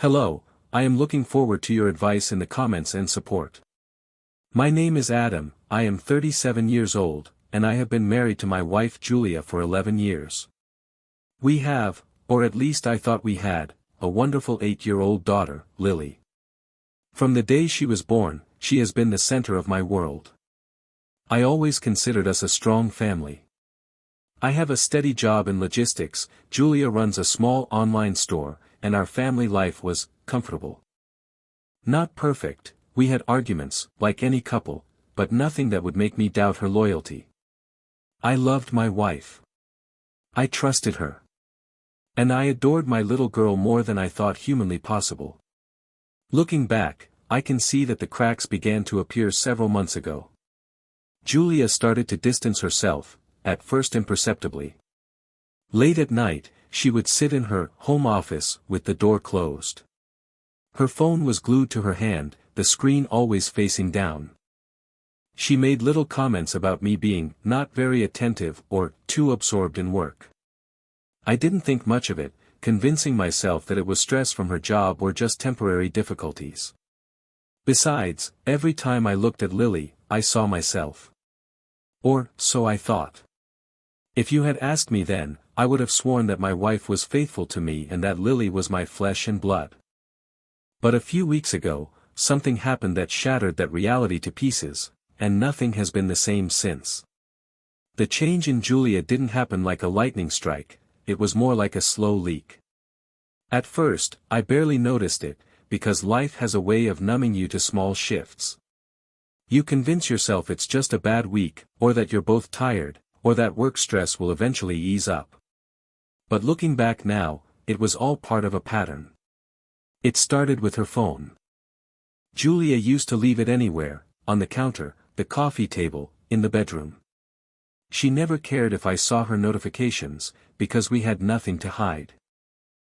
Hello, I am looking forward to your advice in the comments and support. My name is Adam, I am 37 years old, and I have been married to my wife Julia for 11 years. We have, or at least I thought we had, a wonderful 8-year-old daughter, Lily. From the day she was born, she has been the center of my world. I always considered us a strong family. I have a steady job in logistics, Julia runs a small online store, and our family life was comfortable. Not perfect, we had arguments, like any couple, but nothing that would make me doubt her loyalty. I loved my wife. I trusted her. And I adored my little girl more than I thought humanly possible. Looking back, I can see that the cracks began to appear several months ago. Julia started to distance herself, at first imperceptibly. Late at night, she would sit in her home office with the door closed. Her phone was glued to her hand, the screen always facing down. She made little comments about me being not very attentive or too absorbed in work. I didn't think much of it, convincing myself that it was stress from her job or just temporary difficulties. Besides, every time I looked at Lily, I saw myself. Or, so I thought. If you had asked me then, I would have sworn that my wife was faithful to me and that Lily was my flesh and blood. But a few weeks ago, something happened that shattered that reality to pieces, and nothing has been the same since. The change in Julia didn't happen like a lightning strike, it was more like a slow leak. At first, I barely noticed it, because life has a way of numbing you to small shifts. You convince yourself it's just a bad week, or that you're both tired, or that work stress will eventually ease up. But looking back now, it was all part of a pattern. It started with her phone. Julia used to leave it anywhere, on the counter, the coffee table, in the bedroom. She never cared if I saw her notifications, because we had nothing to hide.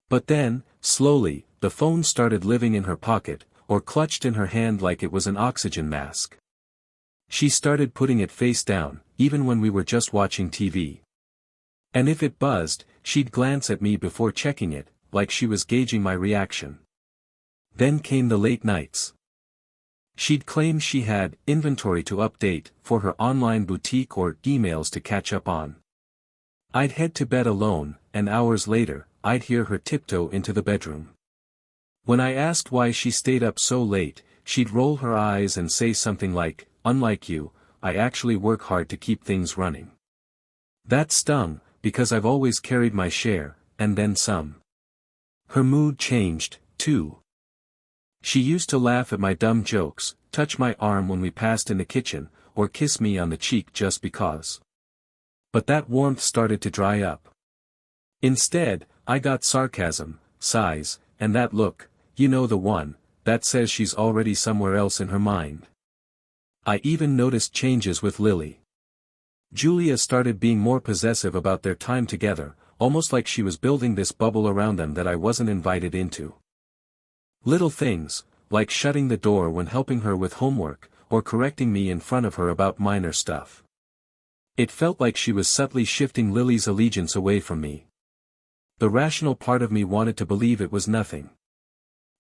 But then, slowly, the phone started living in her pocket, or clutched in her hand like it was an oxygen mask. She started putting it face down, even when we were just watching TV. And if it buzzed, she'd glance at me before checking it, like she was gauging my reaction. Then came the late nights. She'd claim she had inventory to update for her online boutique or emails to catch up on. I'd head to bed alone, and hours later, I'd hear her tiptoe into the bedroom. When I asked why she stayed up so late, she'd roll her eyes and say something like, "Unlike you, I actually work hard to keep things running." That stung, because I've always carried my share, and then some. Her mood changed, too. She used to laugh at my dumb jokes, touch my arm when we passed in the kitchen, or kiss me on the cheek just because. But that warmth started to dry up. Instead, I got sarcasm, sighs, and that look, you know the one, that says she's already somewhere else in her mind. I even noticed changes with Lily. Julia started being more possessive about their time together, almost like she was building this bubble around them that I wasn't invited into. Little things, like shutting the door when helping her with homework, or correcting me in front of her about minor stuff. It felt like she was subtly shifting Lily's allegiance away from me. The rational part of me wanted to believe it was nothing.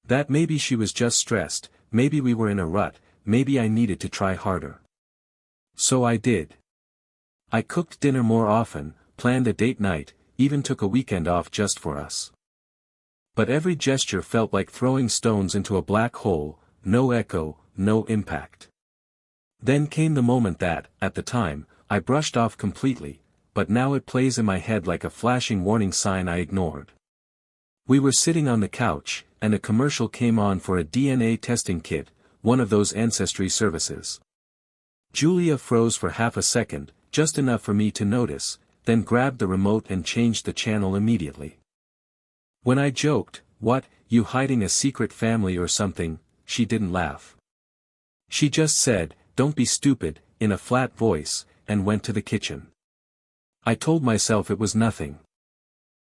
That maybe she was just stressed, maybe we were in a rut, maybe I needed to try harder. So I did. I cooked dinner more often, planned a date night, even took a weekend off just for us. But every gesture felt like throwing stones into a black hole, no echo, no impact. Then came the moment that, at the time, I brushed off completely, but now it plays in my head like a flashing warning sign I ignored. We were sitting on the couch, and a commercial came on for a DNA testing kit, one of those ancestry services. Julia froze for half a second, just enough for me to notice, then grabbed the remote and changed the channel immediately. When I joked, "What, you hiding a secret family or something?" she didn't laugh. She just said, "Don't be stupid," in a flat voice, and went to the kitchen. I told myself it was nothing.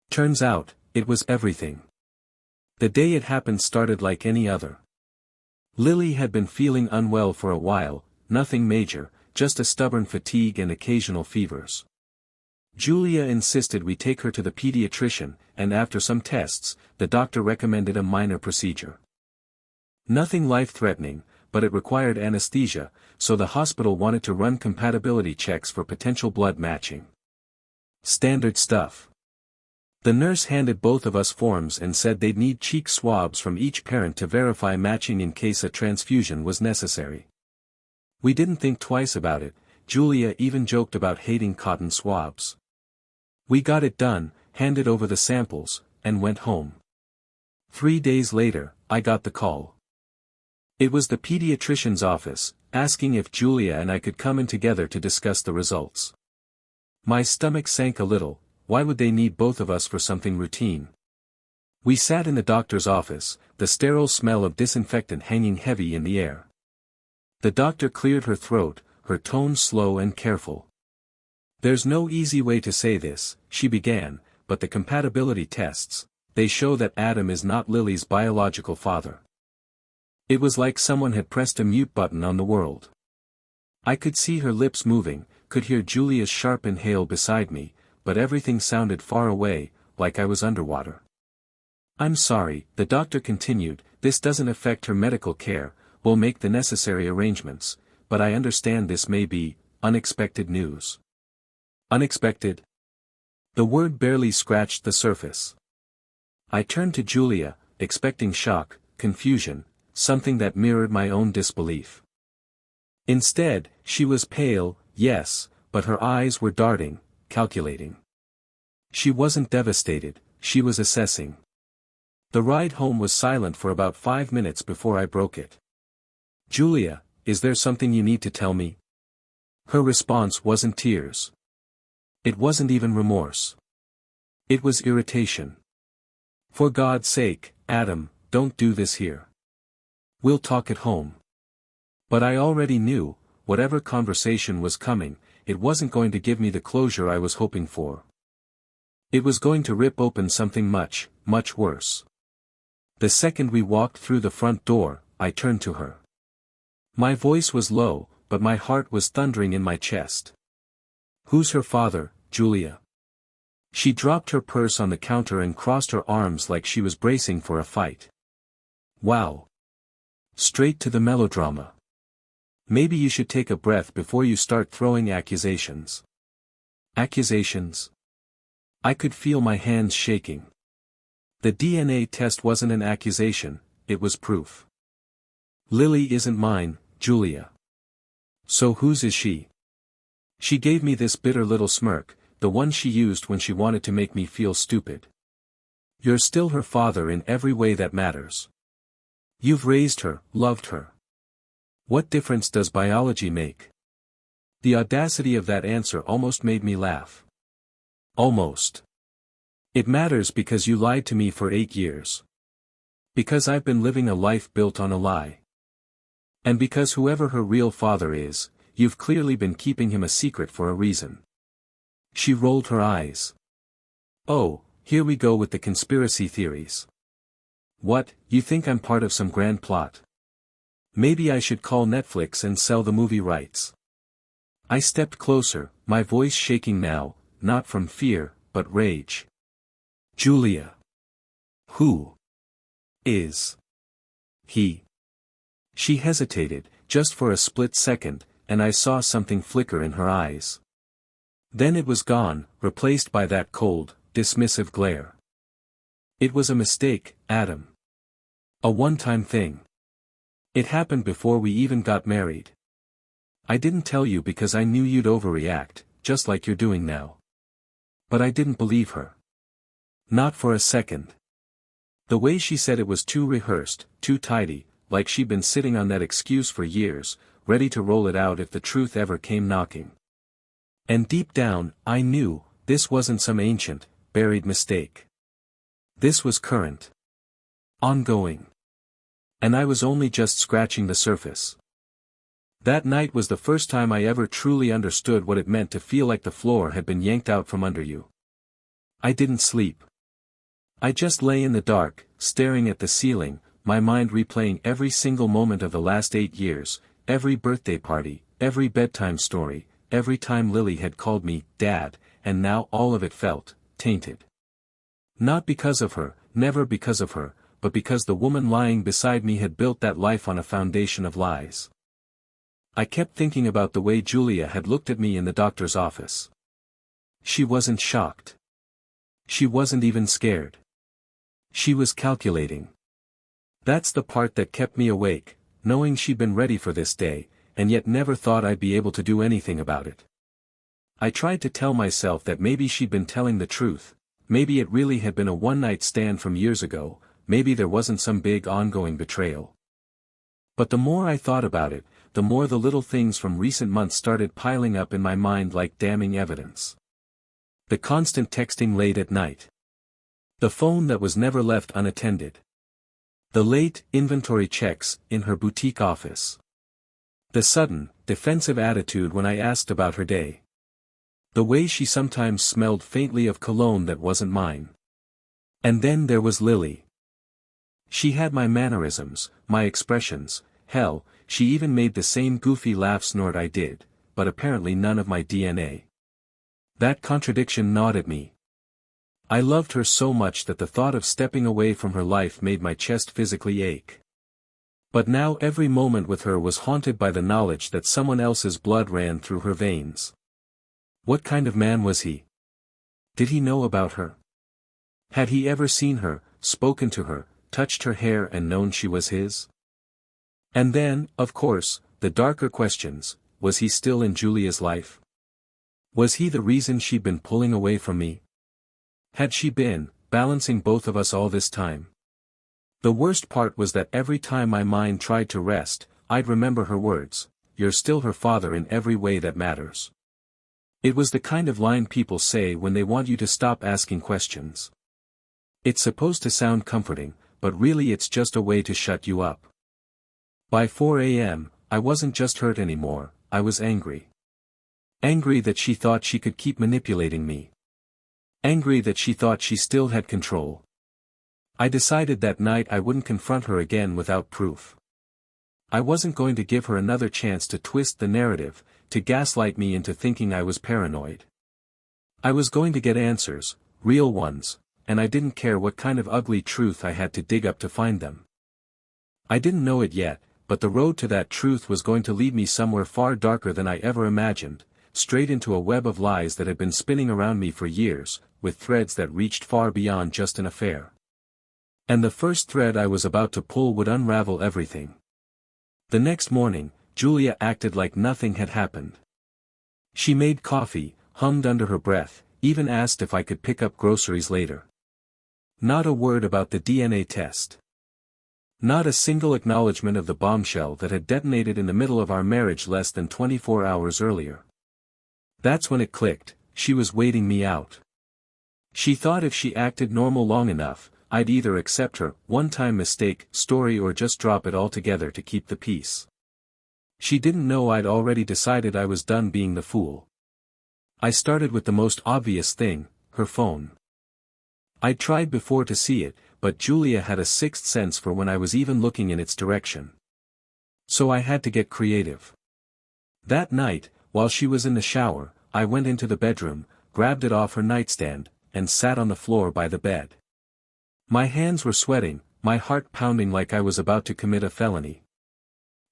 Turns out, it was everything. The day it happened started like any other. Lily had been feeling unwell for a while, nothing major, just a stubborn fatigue and occasional fevers. Julia insisted we take her to the pediatrician, and after some tests, the doctor recommended a minor procedure. Nothing life-threatening, but it required anesthesia, so the hospital wanted to run compatibility checks for potential blood matching. Standard stuff. The nurse handed both of us forms and said they'd need cheek swabs from each parent to verify matching in case a transfusion was necessary. We didn't think twice about it. Julia even joked about hating cotton swabs. We got it done, handed over the samples, and went home. 3 days later, I got the call. It was the pediatrician's office, asking if Julia and I could come in together to discuss the results. My stomach sank a little. Why would they need both of us for something routine? We sat in the doctor's office, the sterile smell of disinfectant hanging heavy in the air. The doctor cleared her throat, her tone slow and careful. "There's no easy way to say this," she began, "but the compatibility tests, they show that Adam is not Lily's biological father." It was like someone had pressed a mute button on the world. I could see her lips moving, could hear Julia's sharp inhale beside me, but everything sounded far away, like I was underwater. "I'm sorry," the doctor continued, "this doesn't affect her medical care, we'll make the necessary arrangements, but I understand this may be unexpected news." Unexpected? The word barely scratched the surface. I turned to Julia, expecting shock, confusion, something that mirrored my own disbelief. Instead, she was pale, yes, but her eyes were darting, calculating. She wasn't devastated, she was assessing. The ride home was silent for about 5 minutes before I broke it. "Julia, is there something you need to tell me?" Her response wasn't tears. It wasn't even remorse. It was irritation. "For God's sake, Adam, don't do this here. We'll talk at home." But I already knew, whatever conversation was coming, it wasn't going to give me the closure I was hoping for. It was going to rip open something much, much worse. The second we walked through the front door, I turned to her. My voice was low, but my heart was thundering in my chest. "Who's her father, Julia?" She dropped her purse on the counter and crossed her arms like she was bracing for a fight. Wow. Straight to the melodrama. Maybe you should take a breath before you start throwing accusations. Accusations? I could feel my hands shaking. The DNA test wasn't an accusation, it was proof. "Lily isn't mine, Julia." "So whose is she?" She gave me this bitter little smirk, the one she used when she wanted to make me feel stupid. "You're still her father in every way that matters. You've raised her, loved her. What difference does biology make?" The audacity of that answer almost made me laugh. Almost. "It matters because you lied to me for 8 years. Because I've been living a life built on a lie. And because whoever her real father is, you've clearly been keeping him a secret for a reason." She rolled her eyes. "Oh, here we go with the conspiracy theories. What, you think I'm part of some grand plot? Maybe I should call Netflix and sell the movie rights." I stepped closer, my voice shaking now, not from fear, but rage. "Julia. Who is he?" She hesitated, just for a split second, and I saw something flicker in her eyes. Then it was gone, replaced by that cold, dismissive glare. "It was a mistake, Adam. A one-time thing. It happened before we even got married. I didn't tell you because I knew you'd overreact, just like you're doing now." But I didn't believe her. Not for a second. The way she said it was too rehearsed, too tidy, like she'd been sitting on that excuse for years, ready to roll it out if the truth ever came knocking. And deep down, I knew, this wasn't some ancient, buried mistake. This was current. Ongoing. And I was only just scratching the surface. That night was the first time I ever truly understood what it meant to feel like the floor had been yanked out from under you. I didn't sleep. I just lay in the dark, staring at the ceiling, my mind replaying every single moment of the last 8 years, every birthday party, every bedtime story, every time Lily had called me, Dad, and now all of it felt tainted. Not because of her, never because of her, but because the woman lying beside me had built that life on a foundation of lies. I kept thinking about the way Julia had looked at me in the doctor's office. She wasn't shocked. She wasn't even scared. She was calculating. That's the part that kept me awake, knowing she'd been ready for this day, and yet never thought I'd be able to do anything about it. I tried to tell myself that maybe she'd been telling the truth, maybe it really had been a one-night stand from years ago, maybe there wasn't some big ongoing betrayal. But the more I thought about it, the more the little things from recent months started piling up in my mind like damning evidence. The constant texting late at night. The phone that was never left unattended. The late inventory checks in her boutique office. The sudden, defensive attitude when I asked about her day. The way she sometimes smelled faintly of cologne that wasn't mine. And then there was Lily. She had my mannerisms, my expressions, hell, she even made the same goofy laugh snort I did, but apparently none of my DNA. That contradiction gnawed at me. I loved her so much that the thought of stepping away from her life made my chest physically ache. But now every moment with her was haunted by the knowledge that someone else's blood ran through her veins. What kind of man was he? Did he know about her? Had he ever seen her, spoken to her, touched her hair and known she was his? And then, of course, the darker questions, was he still in Julia's life? Was he the reason she'd been pulling away from me? Had she been, balancing both of us all this time? The worst part was that every time my mind tried to rest, I'd remember her words, "You're still her father in every way that matters." It was the kind of line people say when they want you to stop asking questions. It's supposed to sound comforting, but really it's just a way to shut you up. By 4 a.m., I wasn't just hurt anymore, I was angry. Angry that she thought she could keep manipulating me. Angry that she thought she still had control. I decided that night I wouldn't confront her again without proof. I wasn't going to give her another chance to twist the narrative, to gaslight me into thinking I was paranoid. I was going to get answers, real ones, and I didn't care what kind of ugly truth I had to dig up to find them. I didn't know it yet, but the road to that truth was going to lead me somewhere far darker than I ever imagined, straight into a web of lies that had been spinning around me for years, with threads that reached far beyond just an affair. And the first thread I was about to pull would unravel everything. The next morning, Julia acted like nothing had happened. She made coffee, hummed under her breath, even asked if I could pick up groceries later. Not a word about the DNA test. Not a single acknowledgement of the bombshell that had detonated in the middle of our marriage less than 24 hours earlier. That's when it clicked, she was waiting me out. She thought if she acted normal long enough, I'd either accept her one-time mistake story or just drop it altogether to keep the peace. She didn't know I'd already decided I was done being the fool. I started with the most obvious thing, her phone. I'd tried before to see it, but Julia had a sixth sense for when I was even looking in its direction. So I had to get creative. That night, while she was in the shower, I went into the bedroom, grabbed it off her nightstand, and sat on the floor by the bed. My hands were sweating, my heart pounding like I was about to commit a felony.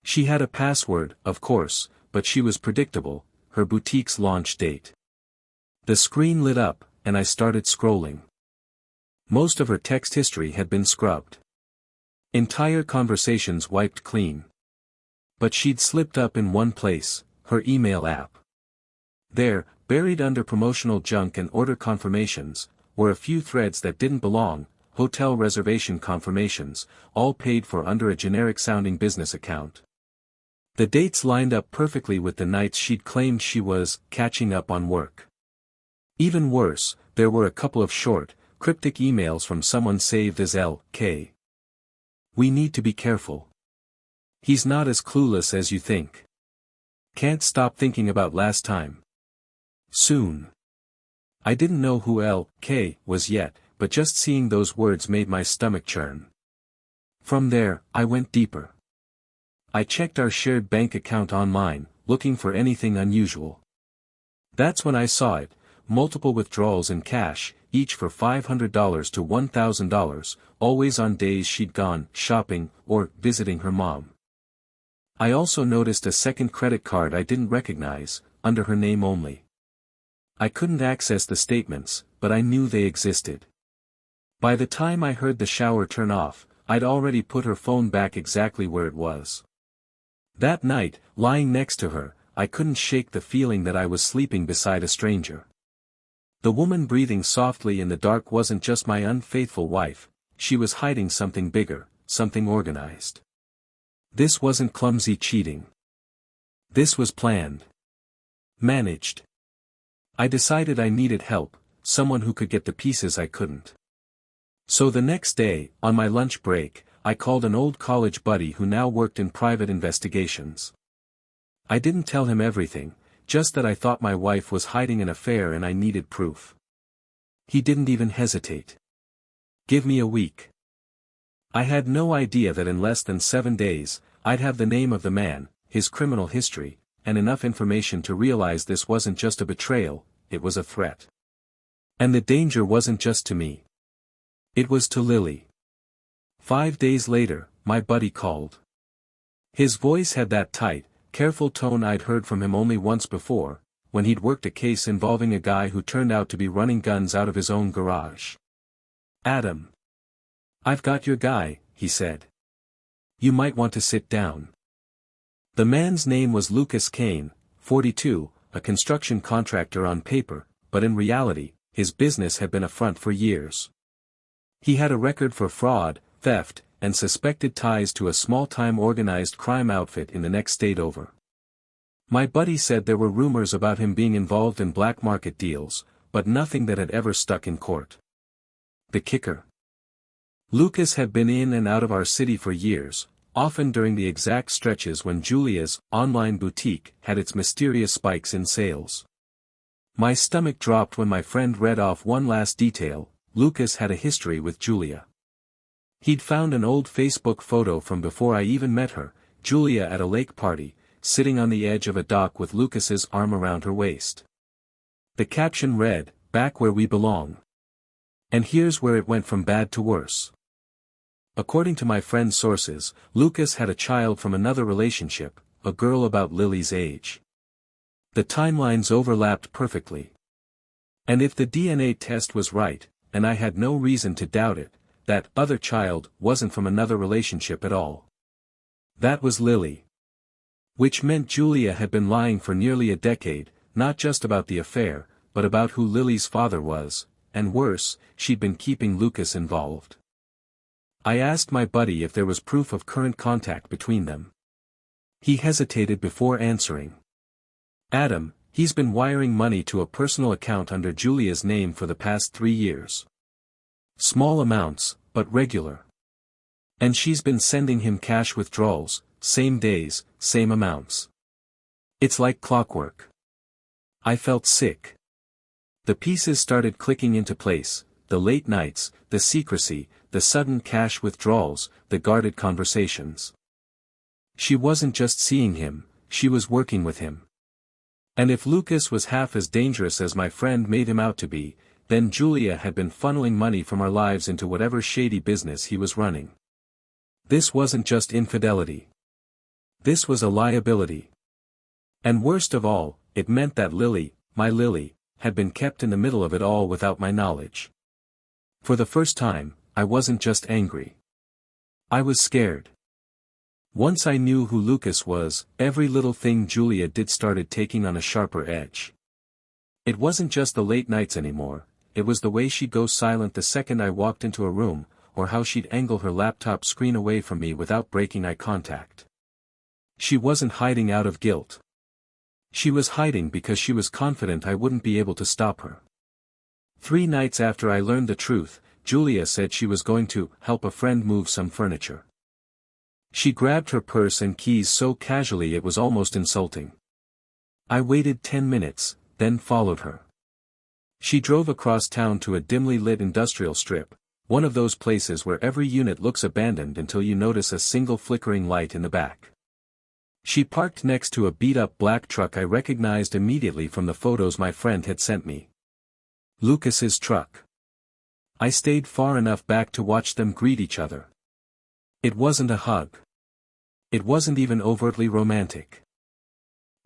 She had a password, of course, but she was predictable, her boutique's launch date. The screen lit up, and I started scrolling. Most of her text history had been scrubbed. Entire conversations wiped clean. But she'd slipped up in one place, her email app. There, buried under promotional junk and order confirmations, were a few threads that didn't belong, hotel reservation confirmations, all paid for under a generic-sounding business account. The dates lined up perfectly with the nights she'd claimed she was catching up on work. Even worse, there were a couple of short, cryptic emails from someone saved as L.K. "We need to be careful. He's not as clueless as you think. Can't stop thinking about last time. Soon." I didn't know who L.K. was yet, but just seeing those words made my stomach churn. From there, I went deeper. I checked our shared bank account online, looking for anything unusual. That's when I saw it, multiple withdrawals in cash, each for $500 to $1,000, always on days she'd gone shopping or visiting her mom. I also noticed a second credit card I didn't recognize, under her name only. I couldn't access the statements, but I knew they existed. By the time I heard the shower turn off, I'd already put her phone back exactly where it was. That night, lying next to her, I couldn't shake the feeling that I was sleeping beside a stranger. The woman breathing softly in the dark wasn't just my unfaithful wife, she was hiding something bigger, something organized. This wasn't clumsy cheating. This was planned. Managed. I decided I needed help, someone who could get the pieces I couldn't. So the next day, on my lunch break, I called an old college buddy who now worked in private investigations. I didn't tell him everything, just that I thought my wife was hiding an affair and I needed proof. He didn't even hesitate. Give me a week. I had no idea that in less than 7 days, I'd have the name of the man, his criminal history, and enough information to realize this wasn't just a betrayal, it was a threat. And the danger wasn't just to me. It was to Lily. 5 days later, my buddy called. His voice had that tight, careful tone I'd heard from him only once before, when he'd worked a case involving a guy who turned out to be running guns out of his own garage. "Adam. I've got your guy," he said. "You might want to sit down." The man's name was Lucas Kane, 42, a construction contractor on paper, but in reality, his business had been a front for years. He had a record for fraud, theft, and suspected ties to a small-time organized crime outfit in the next state over. My buddy said there were rumors about him being involved in black market deals, but nothing that had ever stuck in court. The kicker. Lucas had been in and out of our city for years, often during the exact stretches when Julia's online boutique had its mysterious spikes in sales. My stomach dropped when my friend read off one last detail: Lucas had a history with Julia. He'd found an old Facebook photo from before I even met her, Julia at a lake party, sitting on the edge of a dock with Lucas's arm around her waist. The caption read, "Back where we belong." And here's where it went from bad to worse. According to my friend's sources, Lucas had a child from another relationship, a girl about Lily's age. The timelines overlapped perfectly. And if the DNA test was right, and I had no reason to doubt it, that other child wasn't from another relationship at all. That was Lily. Which meant Julia had been lying for nearly a decade, not just about the affair, but about who Lily's father was, and worse, she'd been keeping Lucas involved. I asked my buddy if there was proof of current contact between them. He hesitated before answering. "Adam, he's been wiring money to a personal account under Julia's name for the past 3 years. Small amounts, but regular. And she's been sending him cash withdrawals, same days, same amounts. It's like clockwork." I felt sick. The pieces started clicking into place: the late nights, the secrecy, the sudden cash withdrawals, the guarded conversations. She wasn't just seeing him, she was working with him. And if Lucas was half as dangerous as my friend made him out to be, then Julia had been funneling money from our lives into whatever shady business he was running. This wasn't just infidelity. This was a liability. And worst of all, it meant that Lily, my Lily, had been kept in the middle of it all without my knowledge. For the first time, I wasn't just angry. I was scared. Once I knew who Lucas was, every little thing Julia did started taking on a sharper edge. It wasn't just the late nights anymore, it was the way she'd go silent the second I walked into a room, or how she'd angle her laptop screen away from me without breaking eye contact. She wasn't hiding out of guilt. She was hiding because she was confident I wouldn't be able to stop her. 3 nights after I learned the truth, Julia said she was going to help a friend move some furniture. She grabbed her purse and keys so casually it was almost insulting. I waited 10 minutes, then followed her. She drove across town to a dimly lit industrial strip, one of those places where every unit looks abandoned until you notice a single flickering light in the back. She parked next to a beat-up black truck I recognized immediately from the photos my friend had sent me. Lucas's truck. I stayed far enough back to watch them greet each other. It wasn't a hug. It wasn't even overtly romantic.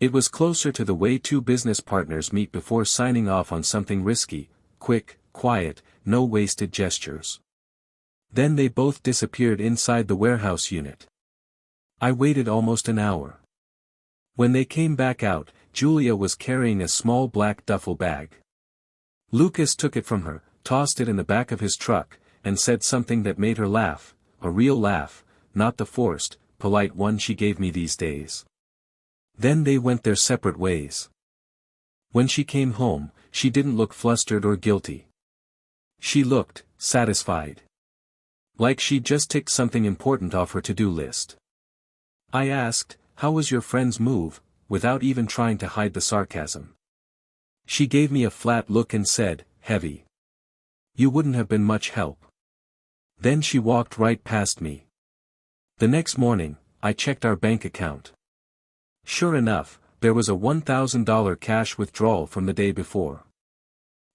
It was closer to the way two business partners meet before signing off on something risky, quick, quiet, no wasted gestures. Then they both disappeared inside the warehouse unit. I waited almost an hour. When they came back out, Julia was carrying a small black duffel bag. Lucas took it from her, tossed it in the back of his truck, and said something that made her laugh, a real laugh, not the forced, polite one she gave me these days. Then they went their separate ways. When she came home, she didn't look flustered or guilty. She looked satisfied. Like she'd just ticked something important off her to-do list. I asked, "How was your friend's move?" without even trying to hide the sarcasm. She gave me a flat look and said, "Heavy. You wouldn't have been much help." Then she walked right past me. The next morning, I checked our bank account. Sure enough, there was a $1,000 cash withdrawal from the day before.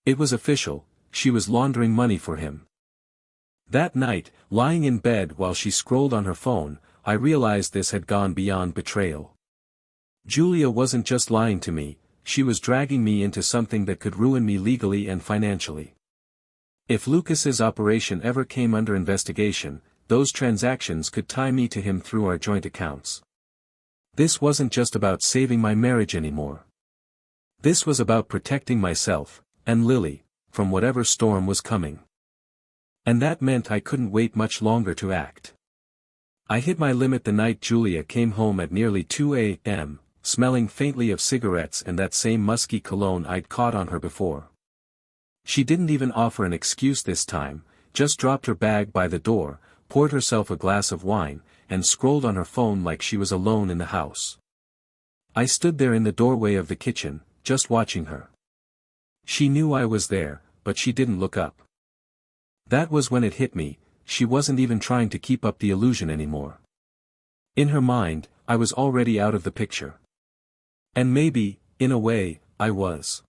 It was official, she was laundering money for him. That night, lying in bed while she scrolled on her phone, I realized this had gone beyond betrayal. Julia wasn't just lying to me, she was dragging me into something that could ruin me legally and financially. If Lucas's operation ever came under investigation, those transactions could tie me to him through our joint accounts. This wasn't just about saving my marriage anymore. This was about protecting myself, and Lily, from whatever storm was coming. And that meant I couldn't wait much longer to act. I hit my limit the night Julia came home at nearly 2 a.m., smelling faintly of cigarettes and that same musky cologne I'd caught on her before. She didn't even offer an excuse this time, just dropped her bag by the door, poured herself a glass of wine, and scrolled on her phone like she was alone in the house. I stood there in the doorway of the kitchen, just watching her. She knew I was there, but she didn't look up. That was when it hit me, she wasn't even trying to keep up the illusion anymore. In her mind, I was already out of the picture. And maybe, in a way, I was.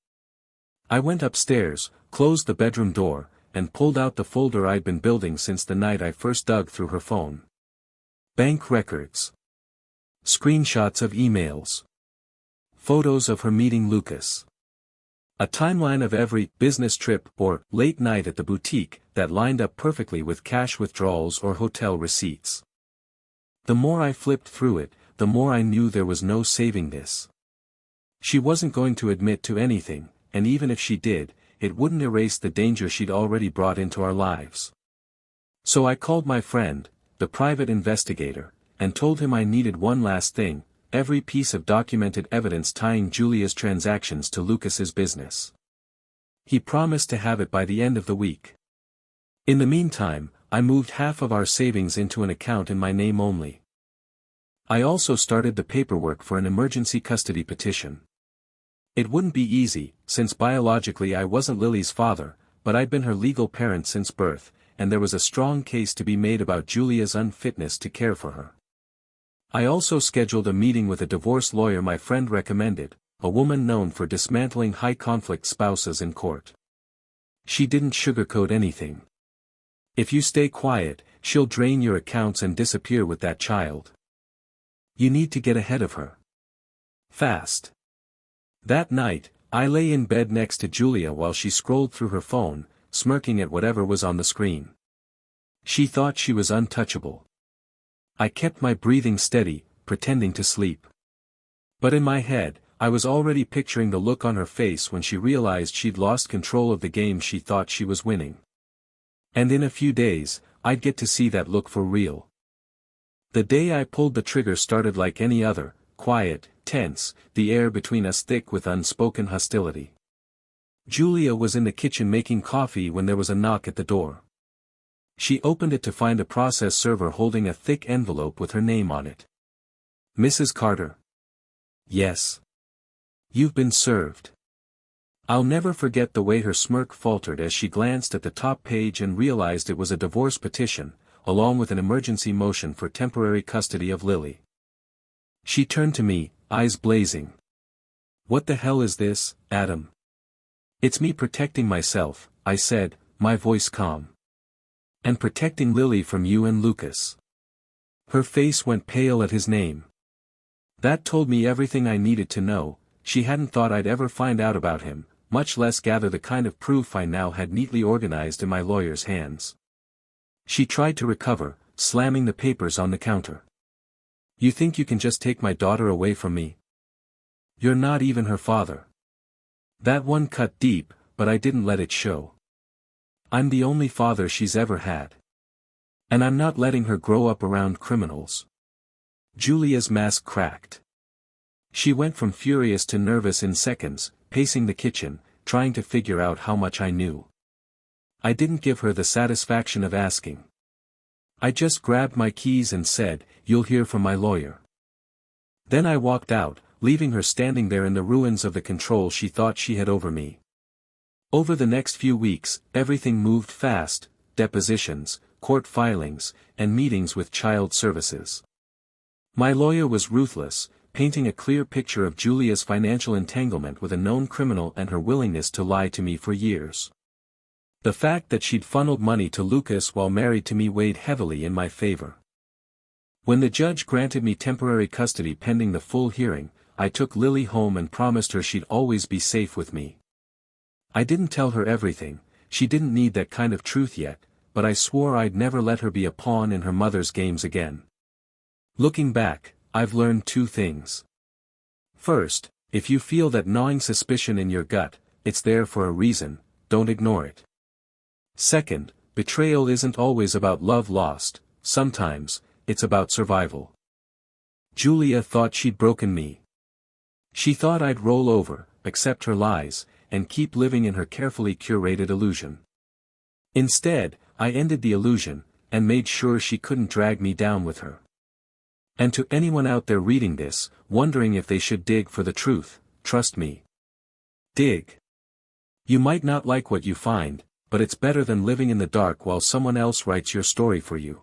I went upstairs, closed the bedroom door, and pulled out the folder I'd been building since the night I first dug through her phone. Bank records. Screenshots of emails. Photos of her meeting Lucas. A timeline of every business trip or late night at the boutique that lined up perfectly with cash withdrawals or hotel receipts. The more I flipped through it, the more I knew there was no saving this. She wasn't going to admit to anything, and even if she did, it wouldn't erase the danger she'd already brought into our lives. So I called my friend, the private investigator, and told him I needed one last thing, every piece of documented evidence tying Julia's transactions to Lucas's business. He promised to have it by the end of the week. In the meantime, I moved half of our savings into an account in my name only. I also started the paperwork for an emergency custody petition. It wouldn't be easy, since biologically I wasn't Lily's father, but I'd been her legal parent since birth, and there was a strong case to be made about Julia's unfitness to care for her. I also scheduled a meeting with a divorce lawyer my friend recommended, a woman known for dismantling high-conflict spouses in court. She didn't sugarcoat anything. If you stay quiet, she'll drain your accounts and disappear with that child. You need to get ahead of her. Fast. That night, I lay in bed next to Julia while she scrolled through her phone, smirking at whatever was on the screen. She thought she was untouchable. I kept my breathing steady, pretending to sleep. But in my head, I was already picturing the look on her face when she realized she'd lost control of the game she thought she was winning. And in a few days, I'd get to see that look for real. The day I pulled the trigger started like any other, quiet, tense, the air between us thick with unspoken hostility. Julia was in the kitchen making coffee when there was a knock at the door. She opened it to find a process server holding a thick envelope with her name on it. "Mrs. Carter?" "Yes." "You've been served." I'll never forget the way her smirk faltered as she glanced at the top page and realized it was a divorce petition, along with an emergency motion for temporary custody of Lily. She turned to me, eyes blazing. "What the hell is this, Adam?" It's me protecting myself, I said, my voice calm. And protecting Lily from you and Lucas. Her face went pale at his name. That told me everything I needed to know. She hadn't thought I'd ever find out about him, much less gather the kind of proof I now had neatly organized in my lawyer's hands. She tried to recover, slamming the papers on the counter. You think you can just take my daughter away from me? You're not even her father. That one cut deep, but I didn't let it show. I'm the only father she's ever had. And I'm not letting her grow up around criminals. Julia's mask cracked. She went from furious to nervous in seconds, pacing the kitchen, trying to figure out how much I knew. I didn't give her the satisfaction of asking. I just grabbed my keys and said, "You'll hear from my lawyer." Then I walked out, leaving her standing there in the ruins of the control she thought she had over me. Over the next few weeks, everything moved fast: depositions, court filings, and meetings with child services. My lawyer was ruthless, painting a clear picture of Julia's financial entanglement with a known criminal and her willingness to lie to me for years. The fact that she'd funneled money to Lucas while married to me weighed heavily in my favor. When the judge granted me temporary custody pending the full hearing, I took Lily home and promised her she'd always be safe with me. I didn't tell her everything, she didn't need that kind of truth yet, but I swore I'd never let her be a pawn in her mother's games again. Looking back, I've learned two things. First, if you feel that gnawing suspicion in your gut, it's there for a reason, don't ignore it. Second, betrayal isn't always about love lost, sometimes, it's about survival. Julia thought she'd broken me. She thought I'd roll over, accept her lies, and keep living in her carefully curated illusion. Instead, I ended the illusion, and made sure she couldn't drag me down with her. And to anyone out there reading this, wondering if they should dig for the truth, trust me. Dig. You might not like what you find, but it's better than living in the dark while someone else writes your story for you.